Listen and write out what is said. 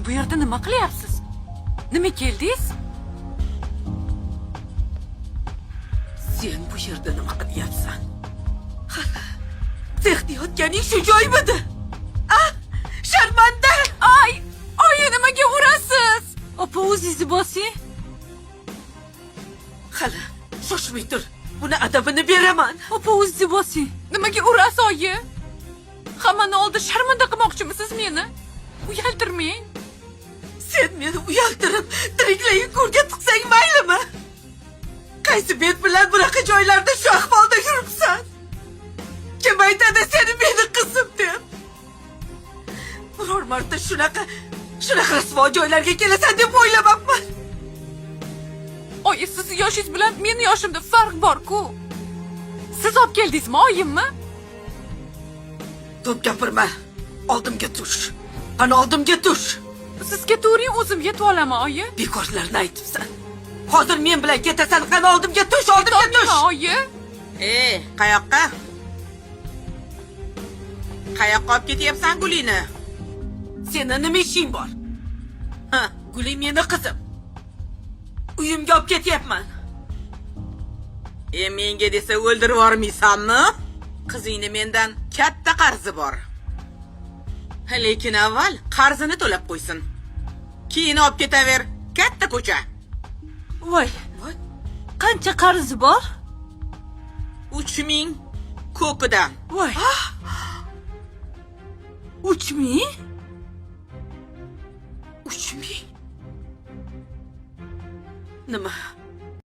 bu yerda nima qilyapsiz? Nima keldingiz? Sen bu yerda nima qilyapsan? Sehtiyotganing shu joymidi? Ah, sharmanda! Ay, oyi nimaga urasiz? Opa, o'zingizni bosing. Hali, shoshmay tur. Buni adabini beraman. Opa, o'zingizni bosing. Nimaga urasiz oyi? Hammani oldida sharmanda qilmoqchimisiz meni? Uyaltirmang. Sen meni uyaltirib, tiriklayin ko'rga tiqsang maylimi? Qaysi bet bilan bunaqa joylarda shu ahvolda yuribsan? Kim aytadi seni meni qizim deb? Biror marta shunaqa rasvo joylarga kelasan deb o'ylamabman. Oyi, siz yoshingiz bilan meni yoshimda farq bor-ku. Siz olib keldingizmi, oyimmi? To'p gapirma. Oldimga tush. Qani oldimga tush. Sizga turing, o'zim yetib olaman, oyi. Bekorlarni aytibsan. Hozir men bilan ketasan, qani oldimga tush, oldimga tush. Oyi. Qayoqqa? Qayoqqa olib ketyapsan Gulini? Seni nima ishing bor? Ha, Guli meni qizim. Uyimga olib ketyapman. Menga desa o'ldirib yormaysanmi? Qizingni mendan katta qarzi bor. Lekin avval qarzini to'lab qo'ysin. Keyin olib ketaver. Katta ko'cha. Voy, qancha qarzi bor? 3000 ko'kidan. Voy. 3000? 3000? Nima?